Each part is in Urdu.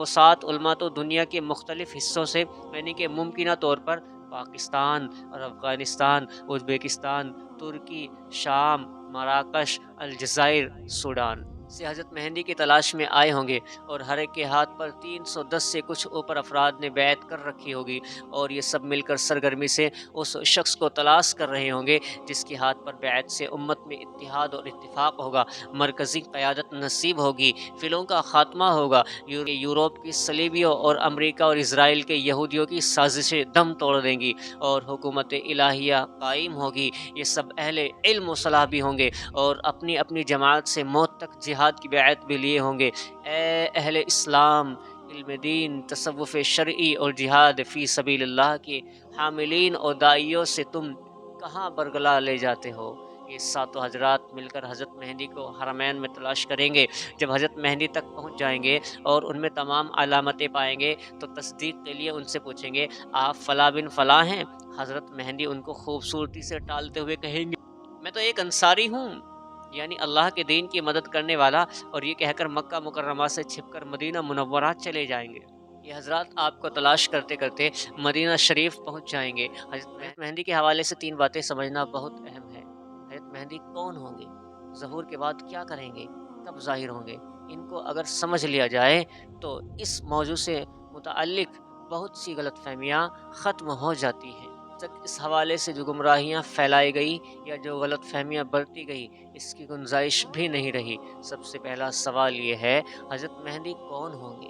وہ 7 علماء تو دنیا کے مختلف حصوں سے یعنی کہ ممکنہ طور پر پاکستان اور افغانستان، ازبیکستان، ترکی، شام، مراکش، الجزائر، سوڈان سے حضرت مہدی کی تلاش میں آئے ہوں گے، اور ہر ایک کے ہاتھ پر 310 سے کچھ اوپر افراد نے بیعت کر رکھی ہوگی، اور یہ سب مل کر سرگرمی سے اس شخص کو تلاش کر رہے ہوں گے جس کے ہاتھ پر بیعت سے امت میں اتحاد اور اتفاق ہوگا، مرکزی قیادت نصیب ہوگی، فلوں کا خاتمہ ہوگا، یورپ کی صلیبیوں اور امریکہ اور اسرائیل کے یہودیوں کی سازشیں دم توڑ دیں گی، اور حکومت الہیہ قائم ہوگی۔ یہ سب اہل علم و صلاح بھی ہوں گے، اور اپنی اپنی جماعت سے موت تک جہاد کی بیعت بھی لیے ہوں گے۔ اے اہل اسلام، علم دین، تصوف شرعی اور جہاد فی سبیل اللہ کے حاملین اور داعیوں سے تم کہاں برگلا لے جاتے ہو؟ یہ ساتوں حضرات مل کر حضرت مہدی کو حرمین میں تلاش کریں گے۔ جب حضرت مہدی تک پہنچ جائیں گے اور ان میں تمام علامتیں پائیں گے تو تصدیق کے لیے ان سے پوچھیں گے، آپ فلاں بن فلاں ہیں؟ حضرت مہدی ان کو خوبصورتی سے ٹالتے ہوئے کہیں گے، میں تو ایک انصاری ہوں، یعنی اللہ کے دین کی مدد کرنے والا، اور یہ کہہ کر مکہ مکرمہ سے چھپ کر مدینہ منورہ چلے جائیں گے۔ یہ حضرات آپ کو تلاش کرتے کرتے مدینہ شریف پہنچ جائیں گے۔ حضرت مہدی کے حوالے سے 3 باتیں سمجھنا بہت اہم ہے۔ حضرت مہدی کون ہوں گے؟ ظہور کے بعد کیا کریں گے؟ کب ظاہر ہوں گے؟ ان کو اگر سمجھ لیا جائے تو اس موضوع سے متعلق بہت سی غلط فہمیاں ختم ہو جاتی ہیں۔ تک اس حوالے سے جو گمراہیاں پھیلائی گئی یا جو غلط فہمیاں برتی گئی، اس کی گنجائش بھی نہیں رہی۔ سب سے پہلا سوال یہ ہے، حضرت مہدی کون ہوں گے؟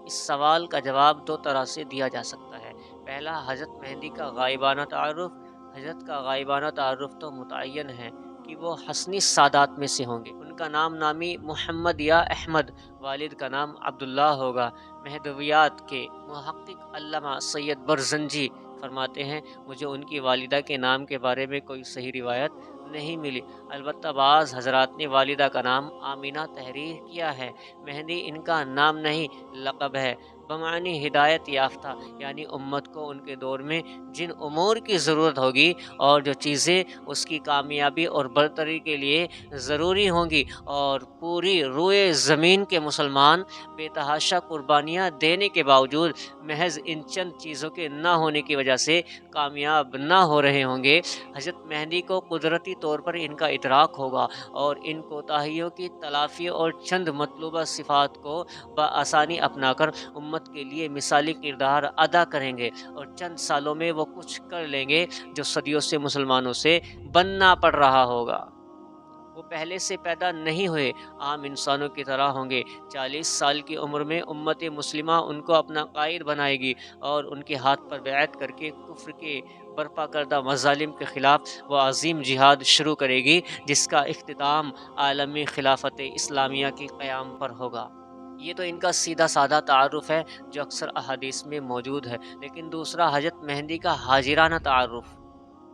اس سوال کا جواب 2 طرح سے دیا جا سکتا ہے۔ پہلا، حضرت مہدی کا غائبانہ تعارف۔ حضرت کا غائبانہ تعارف تو متعین ہے کہ وہ حسنی سادات میں سے ہوں گے۔ ان کا نام نامی محمد یا احمد، والد کا نام عبداللہ ہوگا۔ مہدویات کے محقق علامہ سید برزنجی فرماتے ہیں، مجھے ان کی والدہ کے نام کے بارے میں کوئی صحیح روایت نہیں ملی، البتہ بعض حضرات نے والدہ کا نام آمینہ تحریر کیا ہے۔ مہدی ان کا نام نہیں، لقب ہے، بمعنی ہدایت یافتہ، یعنی امت کو ان کے دور میں جن امور کی ضرورت ہوگی اور جو چیزیں اس کی کامیابی اور برتری کے لیے ضروری ہوں گی، اور پوری روئے زمین کے مسلمان بے تحاشا قربانیاں دینے کے باوجود محض ان چند چیزوں کے نہ ہونے کی وجہ سے کامیاب نہ ہو رہے ہوں گے، حضرت مہدی کو قدرتی طور پر ان کا ادراک ہوگا، اور ان کوتاہیوں کی تلافی اور چند مطلوبہ صفات کو بآسانی اپنا کر امت کے لیے مثالی کردار ادا کریں گے، اور چند سالوں میں وہ کچھ کر لیں گے جو صدیوں سے مسلمانوں سے بننا پڑ رہا ہوگا۔ وہ پہلے سے پیدا نہیں ہوئے، عام انسانوں کی طرح ہوں گے۔ 40 سال کی عمر میں امت مسلمہ ان کو اپنا قائد بنائے گی، اور ان کے ہاتھ پر بیعت کر کے کفر کے برپا کردہ مظالم کے خلاف وہ عظیم جہاد شروع کرے گی، جس کا اختتام عالمی خلافت اسلامیہ کے قیام پر ہوگا۔ یہ تو ان کا سیدھا سادہ تعارف ہے جو اکثر احادیث میں موجود ہے۔ لیکن دوسرا، حضرت مہدی کا حاضرانہ تعارف۔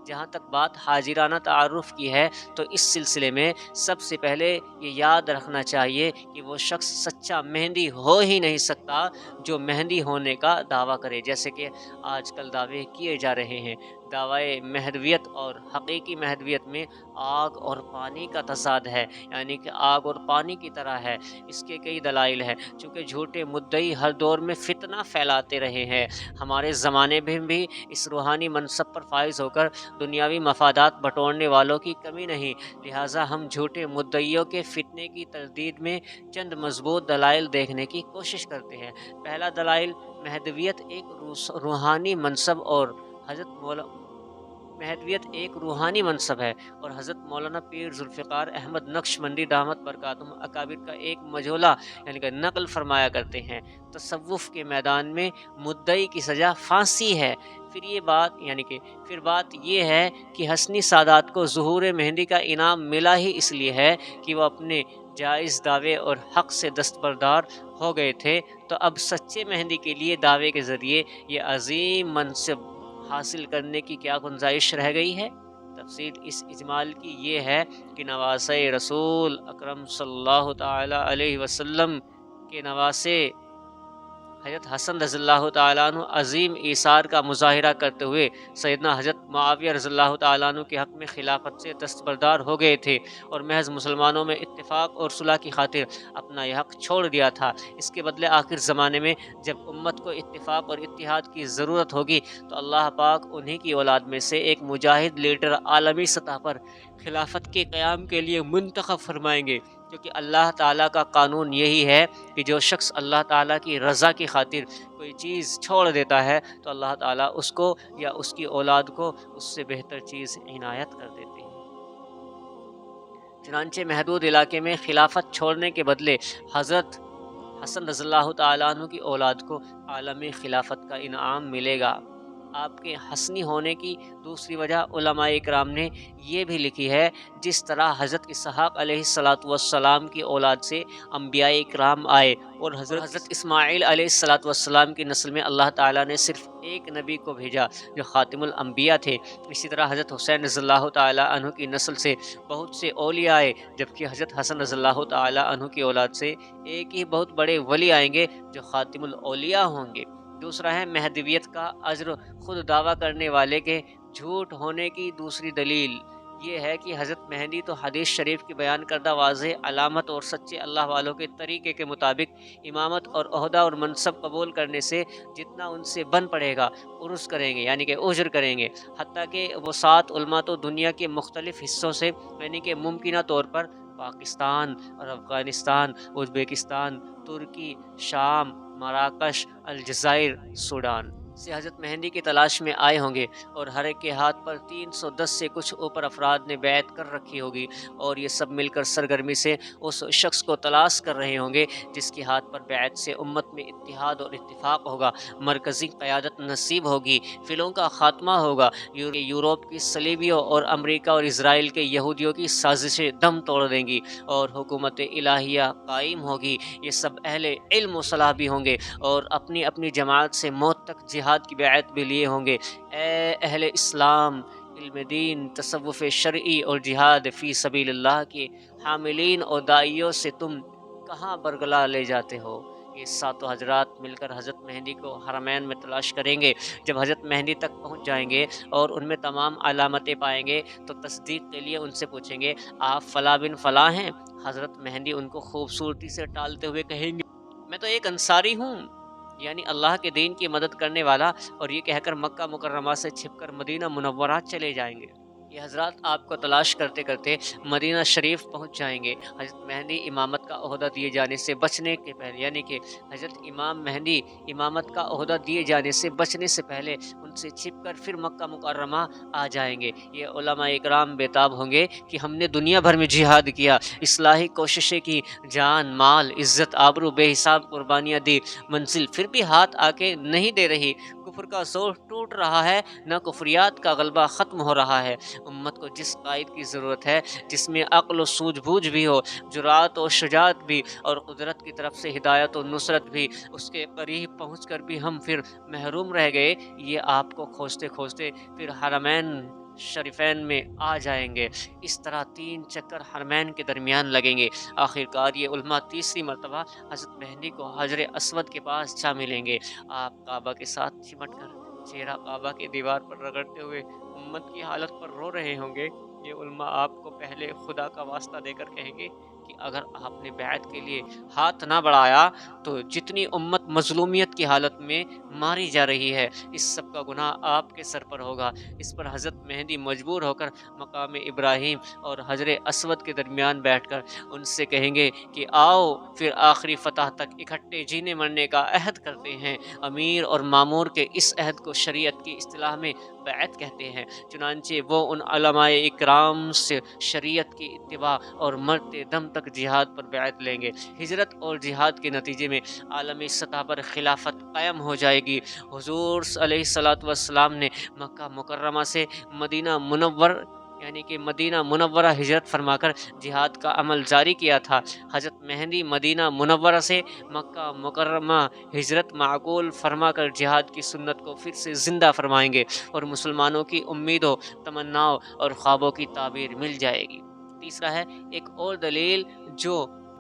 جہاں تک بات حاضرانہ تعارف کی ہے تو اس سلسلے میں سب سے پہلے یہ یاد رکھنا چاہیے کہ وہ شخص سچا مہدی ہو ہی نہیں سکتا جو مہدی ہونے کا دعویٰ کرے، جیسے کہ آج کل دعوے کیے جا رہے ہیں۔ دعوی مہدویت اور حقیقی مہدویت میں آگ اور پانی کا تضاد ہے، یعنی کہ آگ اور پانی کی طرح ہے۔ اس کے کئی دلائل ہیں، چونکہ جھوٹے مدعی ہر دور میں فتنہ پھیلاتے رہے ہیں۔ ہمارے زمانے میں بھی اس روحانی منصب پر فائز ہو کر دنیاوی مفادات بٹورنے والوں کی کمی نہیں، لہٰذا ہم جھوٹے مدعیوں کے فتنے کی تردید میں چند مضبوط دلائل دیکھنے کی کوشش کرتے ہیں۔ پہلا دلائل، مہدویت ایک روحانی منصب اور حضرت مولانا پیر ذوالفقار احمد نقشبندی دامت برکاتہم اکابر کا ایک مجولہ یعنی کہ نقل فرمایا کرتے ہیں، تصوف کے میدان میں مدعی کی سزا پھانسی ہے۔ پھر بات یہ ہے کہ حسنی سادات کو ظہور مہدی کا انعام ملا ہی اس لیے ہے کہ وہ اپنے جائز دعوے اور حق سے دستبردار ہو گئے تھے، تو اب سچے مہدی کے لیے دعوے کے ذریعے یہ عظیم منصب حاصل کرنے کی کیا گنجائش رہ گئی ہے؟ تفصیل اس اجمال کی یہ ہے کہ نواسے رسول اکرم صلی اللہ تعالی علیہ وسلم کے نواسے حضرت حسن رضی اللہ تعالیٰ عنہ عظیم ایثار کا مظاہرہ کرتے ہوئے سیدنا حضرت معاویہ رضی اللہ تعالیٰ عنہ کے حق میں خلافت سے دستبردار ہو گئے تھے اور محض مسلمانوں میں اتفاق اور صلح کی خاطر اپنا یہ حق چھوڑ دیا تھا۔ اس کے بدلے آخر زمانے میں جب امت کو اتفاق اور اتحاد کی ضرورت ہوگی تو اللہ پاک انہی کی اولاد میں سے ایک مجاہد لیڈر عالمی سطح پر خلافت کے قیام کے لیے منتخب فرمائیں گے، کیونکہ اللہ تعالیٰ کا قانون یہی ہے کہ جو شخص اللہ تعالیٰ کی رضا کی خاطر کوئی چیز چھوڑ دیتا ہے تو اللہ تعالیٰ اس کو یا اس کی اولاد کو اس سے بہتر چیز عنایت کر دیتے ہیں۔ چنانچہ محدود علاقے میں خلافت چھوڑنے کے بدلے حضرت حسن رضی اللہ تعالیٰ عنہ کی اولاد کو عالمی خلافت کا انعام ملے گا۔ آپ کے حسنی ہونے کی دوسری وجہ علماء اکرام نے یہ بھی لکھی ہے، جس طرح حضرت اسحاق علیہ السلام کی اولاد سے انبیاء اکرام آئے اور حضرت اسماعیل علیہ السلام کی نسل میں اللہ تعالیٰ نے صرف ایک نبی کو بھیجا جو خاتم الانبیاء تھے، اسی طرح حضرت حسین رضی اللہ تعالیٰ عنہ کی نسل سے بہت سے اولیاء آئے، جبکہ حضرت حسن رضی اللہ تعالیٰ عنہ کی اولاد سے ایک ہی بہت بڑے ولی آئیں گے جو خاتم الاولیاء ہوں گے۔ دوسرا ہے مہدویت کا اجر خود دعویٰ کرنے والے کے جھوٹ ہونے کی دوسری دلیل یہ ہے کہ حضرت مہدی تو حدیث شریف کی بیان کردہ واضح علامت اور سچے اللہ والوں کے طریقے کے مطابق امامت اور عہدہ اور منصب قبول کرنے سے جتنا ان سے بن پڑے گا عرض کریں گے، یعنی کہ اجر کریں گے، حتیٰ کہ وہ 7 علماء تو دنیا کے مختلف حصوں سے یعنی کہ ممکنہ طور پر پاکستان اور افغانستان، ازبیکستان، ترکی، شام، مراکش، الجزائر، سوڈان سے حضرت مہدی کی تلاش میں آئے ہوں گے، اور ہر ایک کے ہاتھ پر 310 سے کچھ اوپر افراد نے بیعت کر رکھی ہوگی، اور یہ سب مل کر سرگرمی سے اس شخص کو تلاش کر رہے ہوں گے جس کے ہاتھ پر بیعت سے امت میں اتحاد اور اتفاق ہوگا، مرکزی قیادت نصیب ہوگی، فلوں کا خاتمہ ہوگا، یورپ کی صلیبیوں اور امریکہ اور اسرائیل کے یہودیوں کی سازشیں دم توڑ دیں گی اور حکومت الہیہ قائم ہوگی۔ یہ سب اہل علم و صلاح بھی ہوں گے اور اپنی اپنی جماعت سے موت تک جہاد کی بیعت بھی لیے ہوں گے۔ اے اہل اسلام، علم دین، تصوف شرعی اور جہاد فی سبیل اللہ کے حاملین اور داعیوں سے تم کہاں برگلا لے جاتے ہو؟ یہ 7 حضرات مل کر حضرت مہدی کو حرمین میں تلاش کریں گے۔ جب حضرت مہدی تک پہنچ جائیں گے اور ان میں تمام علامتیں پائیں گے تو تصدیق کے لیے ان سے پوچھیں گے، آپ فلاں بن فلاں ہیں؟ حضرت مہدی ان کو خوبصورتی سے ٹالتے ہوئے کہیں گے، میں تو ایک انصاری ہوں، یعنی اللہ کے دین کی مدد کرنے والا، اور یہ کہہ کر مکہ مکرمہ سے چھپ کر مدینہ منورہ چلے جائیں گے۔ یہ حضرات آپ کو تلاش کرتے کرتے مدینہ شریف پہنچ جائیں گے۔ حضرت مہدی امامت کا عہدہ دیے جانے سے بچنے کے پہلے، یعنی کہ حضرت امام مہدی امامت کا عہدہ دیے جانے سے بچنے سے پہلے ان سے چھپ کر پھر مکہ مکرمہ آ جائیں گے۔ یہ علماء اکرام بیتاب ہوں گے کہ ہم نے دنیا بھر میں جہاد کیا، اصلاحی کوششیں کی، جان، مال، عزت، آبرو بے حساب قربانیاں دی، منزل پھر بھی ہاتھ آ کے نہیں دے رہی، کفر کا زور ٹوٹ رہا ہے، نہ کفریات کا غلبہ ختم ہو رہا ہے۔ امت کو جس قائد کی ضرورت ہے جس میں عقل و سوجھ بوجھ بھی ہو، جرأت و شجاعت بھی، اور قدرت کی طرف سے ہدایت و نصرت بھی، اس کے قریب پہنچ کر بھی ہم پھر محروم رہ گئے، یہ آپ کو کھوجتے کھوجتے پھر حرمین شریفین میں آ جائیں گے۔ اس طرح 3 چکر حرمین کے درمیان لگیں گے۔ آخرکار یہ علماء تیسری مرتبہ حضرت مہدی کو حجر اسود کے پاس جا ملیں گے۔ آپ کعبہ کے ساتھ چمٹ کر چہرہ کعبہ کی دیوار پر رگڑتے ہوئے امت کی حالت پر رو رہے ہوں گے۔ یہ علماء آپ کو پہلے خدا کا واسطہ دے کر کہیں گے کہ اگر آپ نے بیعت کے لیے ہاتھ نہ بڑھایا تو جتنی امت مظلومیت کی حالت میں ماری جا رہی ہے، اس سب کا گناہ آپ کے سر پر ہوگا۔ اس پر حضرت مہدی مجبور ہو کر مقام ابراہیم اور حجر اسود کے درمیان بیٹھ کر ان سے کہیں گے کہ آؤ پھر آخری فتح تک اکٹھے جینے مرنے کا عہد کرتے ہیں۔ امیر اور مامور کے اس عہد کو شریعت کی اصطلاح میں بیعت کہتے ہیں۔ چنانچہ وہ ان علماء اکرام سے شریعت کی اتباع اور مرتے دم تک جہاد پر بیعت لیں گے۔ ہجرت اور جہاد کے نتیجے میں عالمی سطح پر خلافت قائم ہو جائے گی۔ حضور علیہ السلام نے مکہ مکرمہ سے مدینہ منور یعنی کہ مدینہ منورہ ہجرت فرما کر جہاد کا عمل جاری کیا تھا۔ حضرت مہدی مدینہ منورہ سے مکہ مکرمہ ہجرت معقول فرما کر جہاد کی سنت کو پھر سے زندہ فرمائیں گے اور مسلمانوں کی امیدوں، تمناؤں اور خوابوں کی تعبیر مل جائے گی۔ تیسرا ہے ایک اور دلیل جو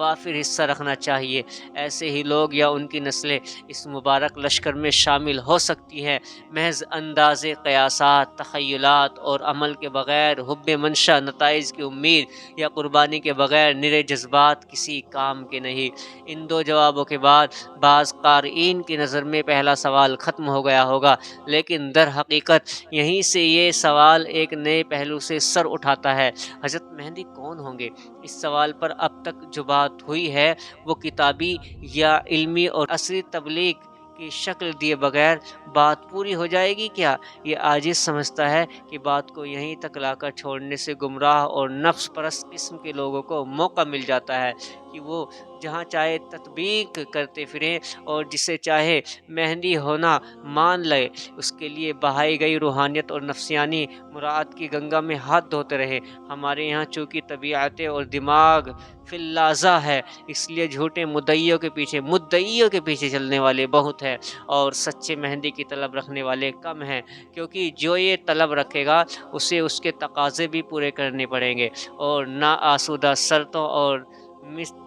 وافر حصہ رکھنا چاہیے۔ ایسے ہی لوگ یا ان کی نسلیں اس مبارک لشکر میں شامل ہو سکتی ہیں۔ محض انداز قیاسات، تخیلات اور عمل کے بغیر، حب منشا، نتائج کی امید یا قربانی کے بغیر نرے جذبات کسی کام کے نہیں۔ ان دو جوابوں کے بعد بعض قارئین کی نظر میں پہلا سوال ختم ہو گیا ہوگا، لیکن در حقیقت یہیں سے یہ سوال ایک نئے پہلو سے سر اٹھاتا ہے۔ حضرت مہدی کون ہوں گے؟ اس سوال پر اب تک جو بات ہوئی ہے وہ کتابی یا علمی اور عصری تبلیغ کی شکل دیے بغیر بات پوری ہو جائے گی کیا؟ یہ عاجز سمجھتا ہے کہ بات کو یہیں تک لا کر چھوڑنے سے گمراہ اور نفس پرست قسم کے لوگوں کو موقع مل جاتا ہے کہ وہ جہاں چاہے تطبیق کرتے پھریں اور جسے چاہے مہدی ہونا مان لے، اس کے لیے بہائی گئی روحانیت اور نفسیانی مراعات کی گنگا میں ہاتھ دھوتے رہے۔ ہمارے یہاں چونکہ طبیعت اور دماغ فی اللحظہ ہے، اس لیے جھوٹے مدعیوں کے پیچھے چلنے والے بہت ہیں اور سچے مہدی کی طلب رکھنے والے کم ہیں، کیونکہ جو یہ طلب رکھے گا اسے اس کے تقاضے بھی پورے کرنے پڑیں گے، اور نا آسودہ شرطوں اور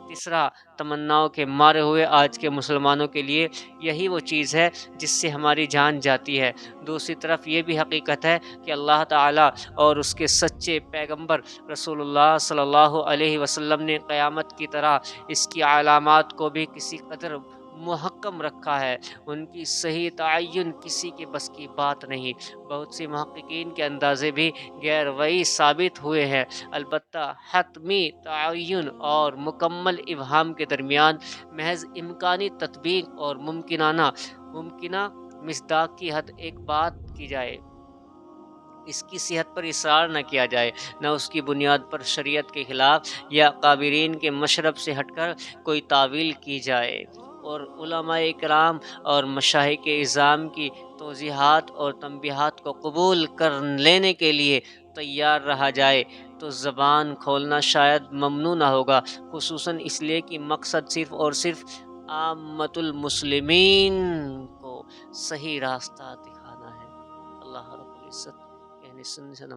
تیسرا تمناؤں کے مارے ہوئے آج کے مسلمانوں کے لیے یہی وہ چیز ہے جس سے ہماری جان جاتی ہے۔ دوسری طرف یہ بھی حقیقت ہے کہ اللہ تعالیٰ اور اس کے سچے پیغمبر رسول اللہ صلی اللہ علیہ وسلم نے قیامت کی طرح اس کی علامات کو بھی کسی قدر محکم رکھا ہے۔ ان کی صحیح تعین کسی کے بس کی بات نہیں۔ بہت سی محققین کے اندازے بھی غیر وحی ثابت ہوئے ہیں، البتہ حتمی تعین اور مکمل ابہام کے درمیان محض امکانی تطبیق اور ممکنہ مصداق کی حد ایک بات کی جائے، اس کی صحت پر اصرار نہ کیا جائے، نہ اس کی بنیاد پر شریعت کے خلاف یا قابرین کے مشرب سے ہٹ کر کوئی تعویل کی جائے، اور علماء کرام اور مشائخ اعظام کی توضیحات اور تنبیہات کو قبول کر لینے کے لیے تیار رہا جائے، تو زبان کھولنا شاید ممنوع نہ ہوگا، خصوصاً اس لیے کہ مقصد صرف اور صرف عامۃ المسلمین کو صحیح راستہ دکھانا ہے۔ اللہ رب العزت کہنے سننے سے